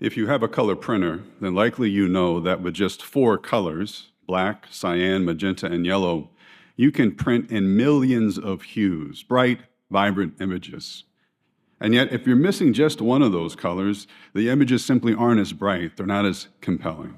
If you have a color printer, then likely you know that with just 4 colors, black, cyan, magenta, and yellow, you can print in millions of hues, bright, vibrant images. And yet, if you're missing just one of those colors, the images simply aren't as bright, they're not as compelling.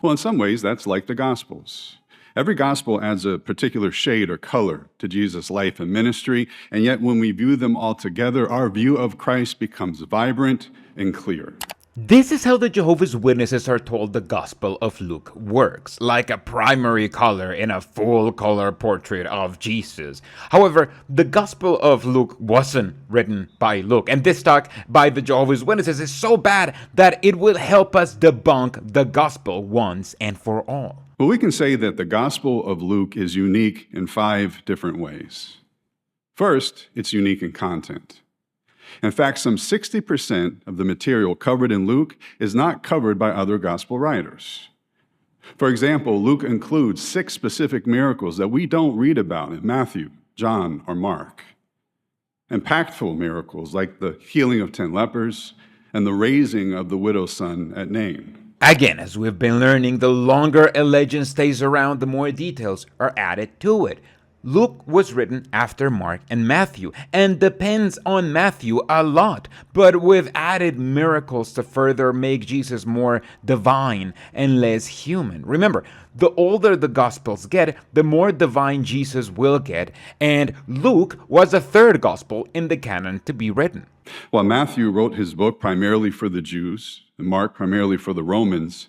Well, in some ways, that's like the Gospels. Every gospel adds a particular shade or color to Jesus' life and ministry, and yet when we view them all together, our view of Christ becomes vibrant and clear. This is how the Jehovah's Witnesses are told the Gospel of Luke works, like a primary color in a full-color portrait of Jesus. However, the Gospel of Luke wasn't written by Luke, and this talk by the Jehovah's Witnesses is so bad that it will help us debunk the Gospel once and for all. Well, we can say that the Gospel of Luke is unique in 5 different ways. First, it's unique in content. In fact, some 60% of the material covered in Luke is not covered by other gospel writers. For example, Luke includes 6 specific miracles that we don't read about in Matthew, John, or Mark. Impactful miracles like the healing of 10 lepers and the raising of the widow's son at Nain. Again, as we've been learning, the longer a legend stays around, the more details are added to it. Luke was written after Mark and Matthew, and depends on Matthew a lot, but with added miracles to further make Jesus more divine and less human. Remember, the older the Gospels get, the more divine Jesus will get, and Luke was the 3rd Gospel in the canon to be written. While Matthew wrote his book primarily for the Jews, and Mark primarily for the Romans,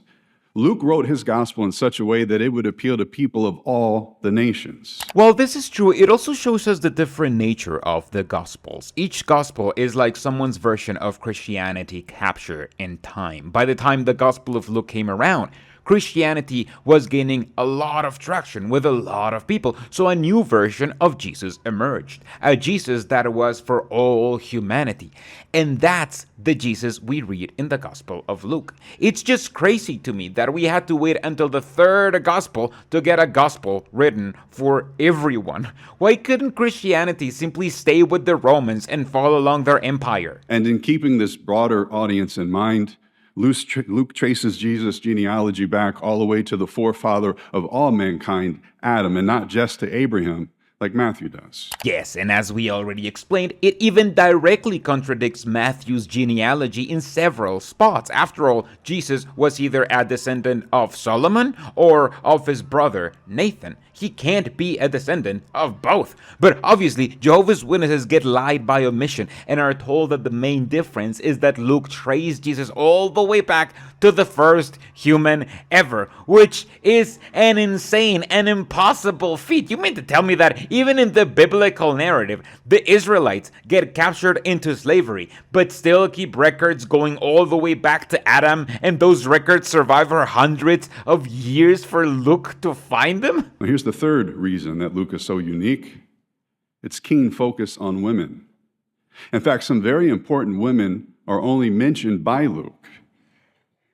Luke wrote his gospel in such a way that it would appeal to people of all the nations. While this is true, it also shows us the different nature of the Gospels. Each Gospel is like someone's version of Christianity captured in time. By the time the Gospel of Luke came around, Christianity was gaining a lot of traction with a lot of people, so a new version of Jesus emerged, a Jesus that was for all humanity. And that's the Jesus we read in the Gospel of Luke. It's just crazy to me that we had to wait until the 3rd Gospel to get a Gospel written for everyone. Why couldn't Christianity simply stay with the Romans and follow along their empire? And in keeping this broader audience in mind, Luke traces Jesus' genealogy back all the way to the forefather of all mankind, Adam, and not just to Abraham, like Matthew does. Yes, and as we already explained, it even directly contradicts Matthew's genealogy in several spots. After all, Jesus was either a descendant of Solomon or of his brother Nathan. He can't be a descendant of both. But obviously, Jehovah's Witnesses get lied by omission and are told that the main difference is that Luke traced Jesus all the way back to the first human ever, which is an insane and impossible feat. You mean to tell me that even in the biblical narrative, the Israelites get captured into slavery, but still keep records going all the way back to Adam, and those records survive for hundreds of years for Luke to find them? Well, here's the 3rd reason that Luke is so unique. Its keen focus on women. In fact, some very important women are only mentioned by Luke.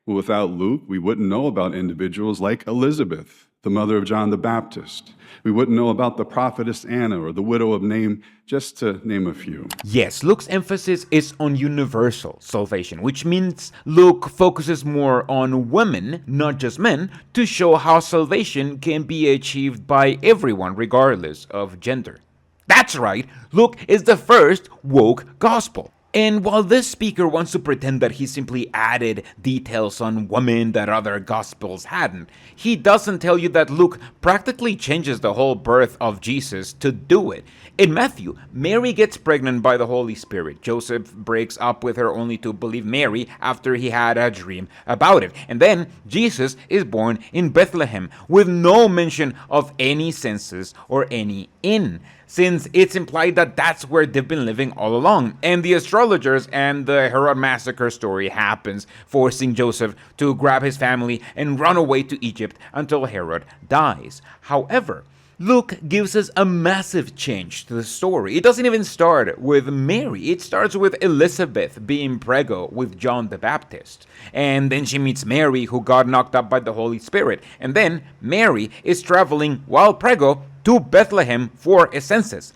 Well, without Luke, we wouldn't know about individuals like Elizabeth, the mother of John the Baptist. We wouldn't know about the prophetess Anna or the widow of Nain, just to name a few. Yes, Luke's emphasis is on universal salvation, which means Luke focuses more on women, not just men, to show how salvation can be achieved by everyone, regardless of gender. That's right, Luke is the first woke gospel. And while this speaker wants to pretend that he simply added details on women that other gospels hadn't, he doesn't tell you that Luke practically changes the whole birth of Jesus to do it. In Matthew, Mary gets pregnant by the Holy Spirit. Joseph breaks up with her only to believe Mary after he had a dream about it. And then Jesus is born in Bethlehem with no mention of any census or any inn, since it's implied that that's where they've been living all along. And the astrologers and the Herod massacre story happens, forcing Joseph to grab his family and run away to Egypt until Herod dies. However, Luke gives us a massive change to the story. It doesn't even start with Mary. It starts with Elizabeth being preggo with John the Baptist. And then she meets Mary, who got knocked up by the Holy Spirit. And then Mary is traveling while preggo to Bethlehem for a census.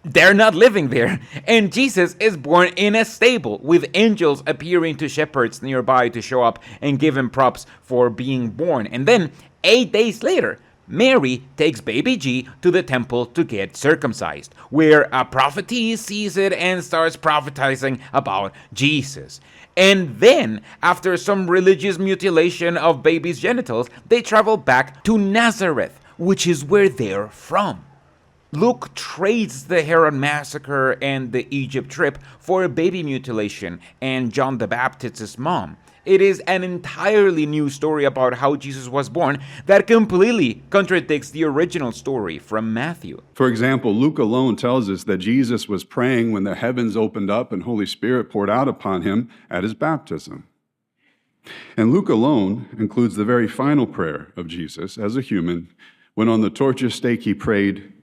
they're not living there. And Jesus is born in a stable with angels appearing to shepherds nearby to show up and give him props for being born. And then 8 days later, Mary takes baby G to the temple to get circumcised, where a prophetess sees it and starts prophesying about Jesus. And then, after some religious mutilation of baby's genitals, they travel back to Nazareth, which is where they're from. Luke trades the Herod massacre and the Egypt trip for baby mutilation and John the Baptist's mom. It is an entirely new story about how Jesus was born that completely contradicts the original story from Matthew. For example, Luke alone tells us that Jesus was praying when the heavens opened up and Holy Spirit poured out upon him at his baptism. And Luke alone includes the very final prayer of Jesus as a human, when on the torture stake he prayed,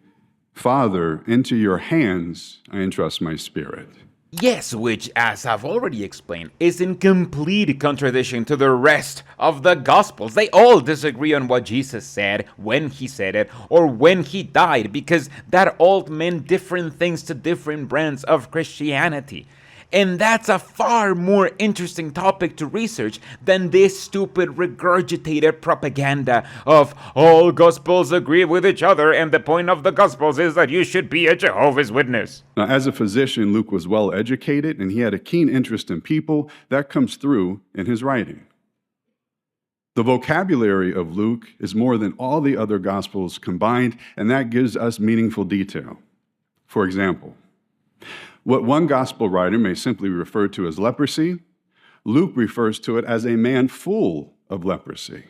"Father, into your hands I entrust my spirit." Yes, which, as I've already explained, is in complete contradiction to the rest of the Gospels. They all disagree on what Jesus said, when he said it, or when he died, because that all meant different things to different brands of Christianity. And that's a far more interesting topic to research than this stupid regurgitated propaganda of all Gospels agree with each other and the point of the Gospels is that you should be a Jehovah's Witness. Now, as a physician, Luke was well educated and he had a keen interest in people. That comes through in his writing. The vocabulary of Luke is more than all the other Gospels combined, and that gives us meaningful detail. For example, what one gospel writer may simply refer to as leprosy, Luke refers to it as a man full of leprosy.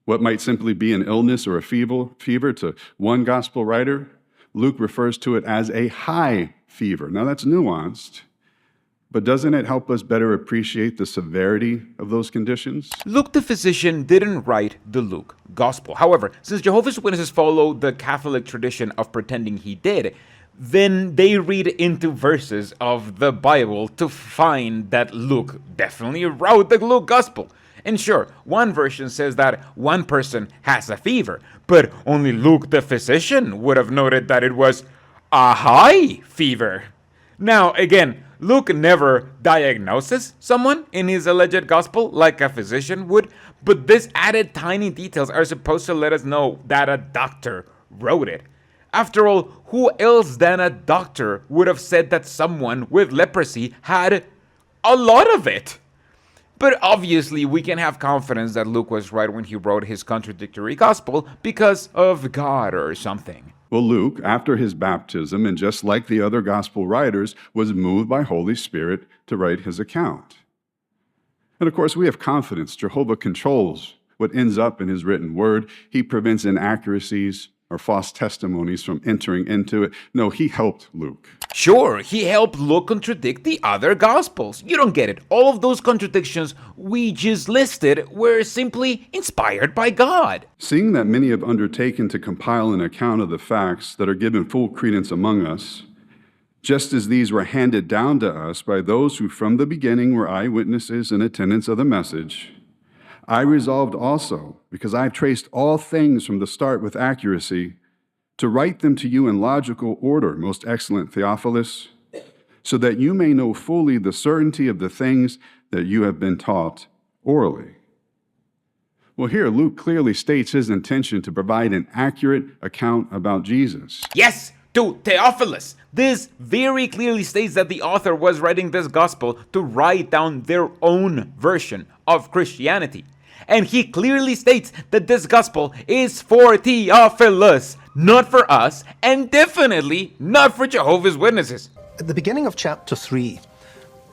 What might simply be an illness or a fever to one gospel writer, Luke refers to it as a high fever. Now that's nuanced, but doesn't it help us better appreciate the severity of those conditions? Luke the physician didn't write the Luke gospel. However, since Jehovah's Witnesses follow the Catholic tradition of pretending he did, then they read into verses of the Bible to find that Luke definitely wrote the Luke Gospel. And sure, one version says that one person has a fever, but only Luke the physician would have noted that it was a high fever. Now, again, Luke never diagnoses someone in his alleged Gospel like a physician would, but these added tiny details are supposed to let us know that a doctor wrote it. After all, who else than a doctor would have said that someone with leprosy had a lot of it? But obviously, we can have confidence that Luke was right when he wrote his contradictory gospel because of God or something. Well, Luke, after his baptism, and just like the other gospel writers, was moved by Holy Spirit to write his account. And of course, we have confidence. Jehovah controls what ends up in his written word. He prevents inaccuracies or false testimonies from entering into it. No, he helped Luke. Sure, he helped Luke contradict the other Gospels. You don't get it. All of those contradictions we just listed were simply inspired by God. Seeing that many have undertaken to compile an account of the facts that are given full credence among us, just as these were handed down to us by those who from the beginning were eyewitnesses and attendants of the message, I resolved also, because I've traced all things from the start with accuracy, to write them to you in logical order, most excellent Theophilus, so that you may know fully the certainty of the things that you have been taught orally. Well, here Luke clearly states his intention to provide an accurate account about Jesus. Yes, to Theophilus. This very clearly states that the author was writing this gospel to write down their own version of Christianity. And he clearly states that this gospel is for Theophilus, not for us, and definitely not for Jehovah's Witnesses. At the beginning of chapter 3,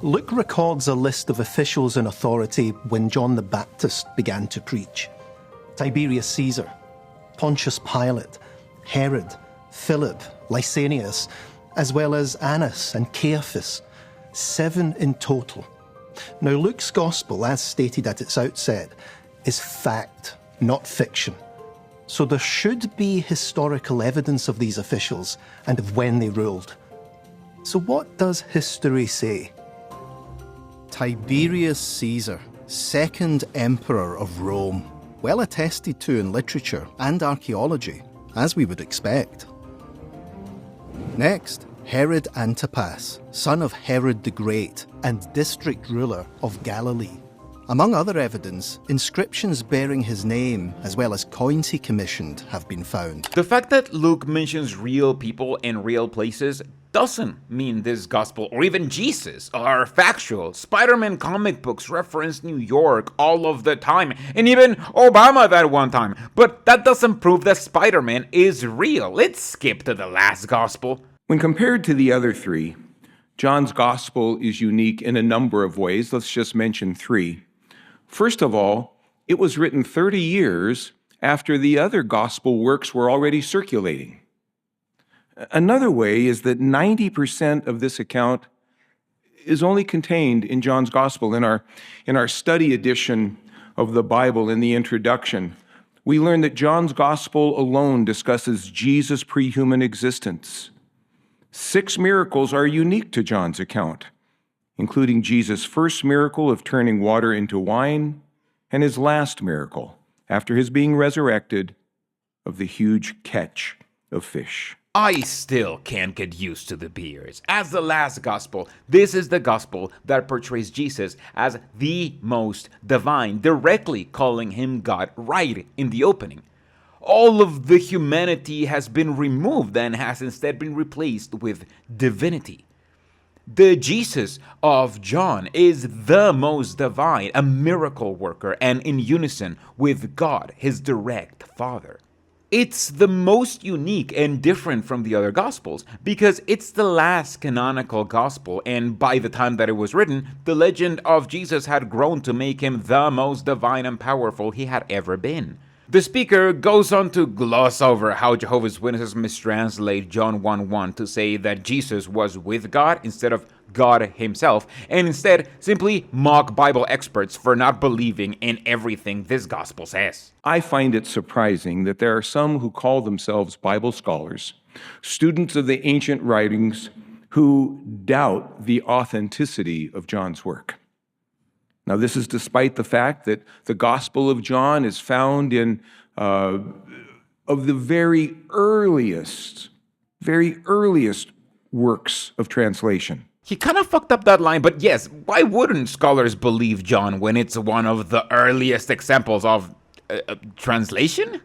Luke records a list of officials in authority when John the Baptist began to preach. Tiberius Caesar, Pontius Pilate, Herod, Philip, Lysanias, as well as Annas and Caiaphas, 7 in total. Now, Luke's gospel, as stated at its outset, is fact, not fiction. So there should be historical evidence of these officials and of when they ruled. So what does history say? Tiberius Caesar, second emperor of Rome, well attested to in literature and archaeology, as we would expect. Next, Herod Antipas, son of Herod the Great and district ruler of Galilee. Among other evidence, inscriptions bearing his name, as well as coins he commissioned, have been found. The fact that Luke mentions real people and real places doesn't mean this gospel or even Jesus are factual. Spider-Man comic books reference New York all of the time, and even Obama that one time. But that doesn't prove that Spider-Man is real. Let's skip to the last gospel. When compared to the other three, John's gospel is unique in a number of ways. Let's just mention three. First of all, it was written 30 years after the other gospel works were already circulating. Another way is that 90% of this account is only contained in John's gospel. In our study edition of the Bible, in the introduction, we learn that John's gospel alone discusses Jesus' pre-human existence. 6 miracles are unique to John's account, including Jesus' first miracle of turning water into wine and his last miracle, after his being resurrected, of the huge catch of fish. I still can't get used to the beers. As the last gospel, this is the gospel that portrays Jesus as the most divine, directly calling him God right in the opening. All of the humanity has been removed and has instead been replaced with divinity. The Jesus of John is the most divine, a miracle worker, and in unison with God, his direct Father. It's the most unique and different from the other Gospels because it's the last canonical Gospel, and by the time that it was written, the legend of Jesus had grown to make him the most divine and powerful he had ever been. The speaker goes on to gloss over how Jehovah's Witnesses mistranslate John 1:1 to say that Jesus was with God instead of God himself, and instead simply mock Bible experts for not believing in everything this gospel says. I find it surprising that there are some who call themselves Bible scholars, students of the ancient writings, who doubt the authenticity of John's work. Now, this is despite the fact that the Gospel of John is found in of the very earliest works of translation. He kind of fucked up that line, but yes, why wouldn't scholars believe John when it's one of the earliest examples of translation?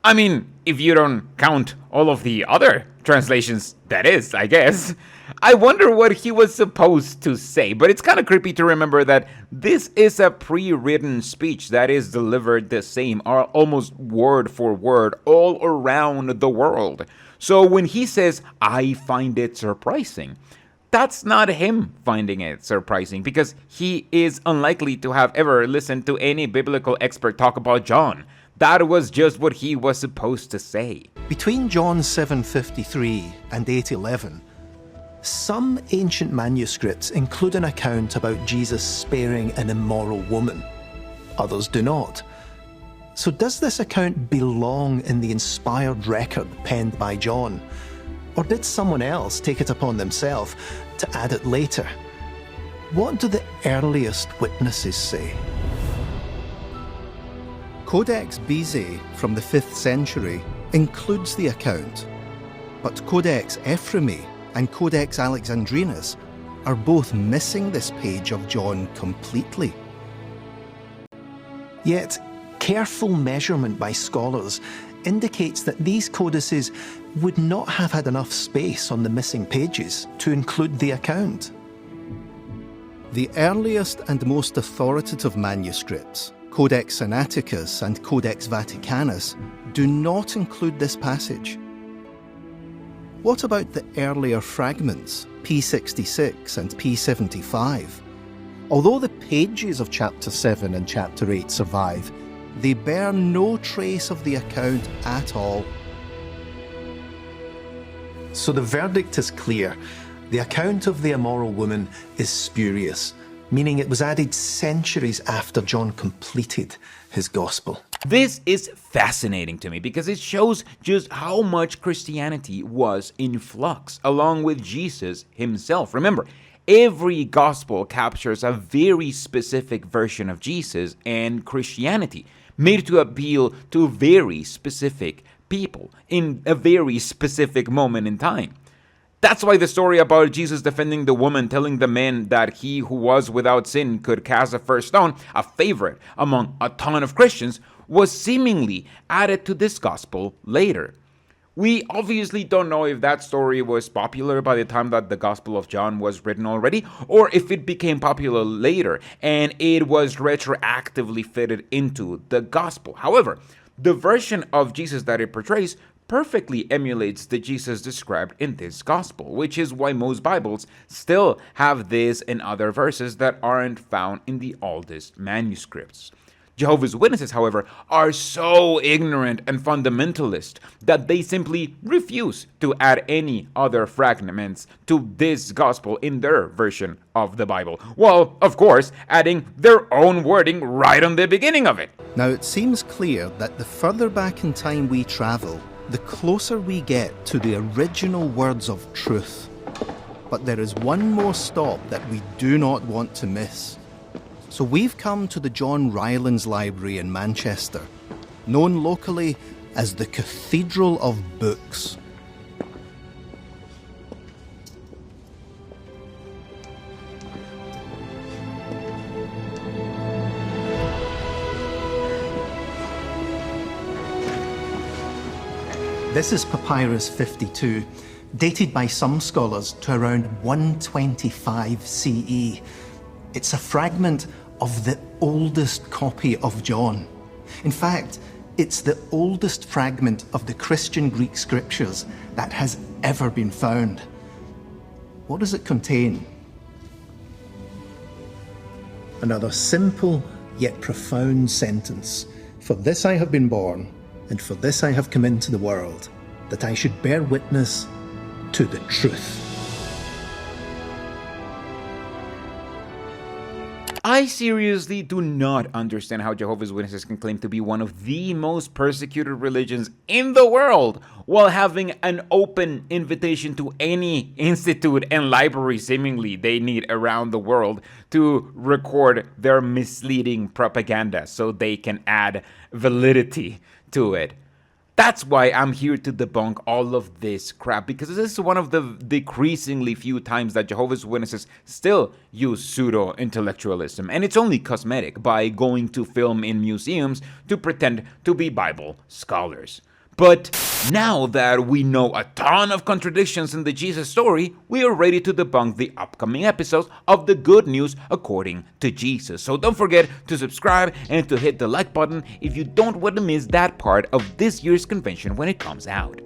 I mean, if you don't count all of the other translations, that is, I guess. I wonder what he was supposed to say, but it's kind of creepy to remember that this is a pre-written speech that is delivered the same, or almost word for word, all around the world. So when he says, I find it surprising, that's not him finding it surprising, because he is unlikely to have ever listened to any biblical expert talk about John. That was just what he was supposed to say. Between John 7:53 and 8:11, some ancient manuscripts include an account about Jesus sparing an immoral woman. Others do not. So does this account belong in the inspired record penned by John? Or did someone else take it upon themselves to add it later? What do the earliest witnesses say? Codex Bezae from the 5th century includes the account, but Codex Ephraemi and Codex Alexandrinus are both missing this page of John completely. Yet, careful measurement by scholars indicates that these codices would not have had enough space on the missing pages to include the account. The earliest and most authoritative manuscripts, Codex Sinaiticus and Codex Vaticanus, do not include this passage. What about the earlier fragments, P66 and P75? Although the pages of chapter 7 and chapter 8 survive, they bear no trace of the account at all. So the verdict is clear. The account of the immoral woman is spurious, meaning it was added centuries after John completed his gospel. This is fascinating to me because it shows just how much Christianity was in flux, along with Jesus himself. Remember, every gospel captures a very specific version of Jesus and Christianity, made to appeal to very specific people in a very specific moment in time. That's why the story about Jesus defending the woman, telling the men that he who was without sin could cast the first stone, a favorite among a ton of Christians, was seemingly added to this gospel later. We obviously don't know if that story was popular by the time that the Gospel of John was written already, or if it became popular later and it was retroactively fitted into the gospel. However, the version of Jesus that it portrays perfectly emulates the Jesus described in this gospel, which is why most Bibles still have this and other verses that aren't found in the oldest manuscripts. Jehovah's Witnesses, however, are so ignorant and fundamentalist that they simply refuse to add any other fragments to this gospel in their version of the Bible, while, of course, adding their own wording right on the beginning of it. Now, it seems clear that the further back in time we travel, the closer we get to the original words of truth. But there is one more stop that we do not want to miss. So we've come to the John Rylands Library in Manchester, known locally as the Cathedral of Books. This is Papyrus 52, dated by some scholars to around 125 CE. It's a fragment of the oldest copy of John. In fact, it's the oldest fragment of the Christian Greek scriptures that has ever been found. What does it contain? Another simple yet profound sentence. For this I have been born, and for this I have come into the world, that I should bear witness to the truth. I seriously do not understand how Jehovah's Witnesses can claim to be one of the most persecuted religions in the world while having an open invitation to any institute and library seemingly they need around the world to record their misleading propaganda so they can add validity to it. That's why I'm here to debunk all of this crap, because this is one of the decreasingly few times that Jehovah's Witnesses still use pseudo-intellectualism, and it's only cosmetic by going to film in museums to pretend to be Bible scholars. But now that we know a ton of contradictions in the Jesus story, we are ready to debunk the upcoming episodes of the Good News According to Jesus. So don't forget to subscribe and to hit the like button if you don't want to miss that part of this year's convention when it comes out.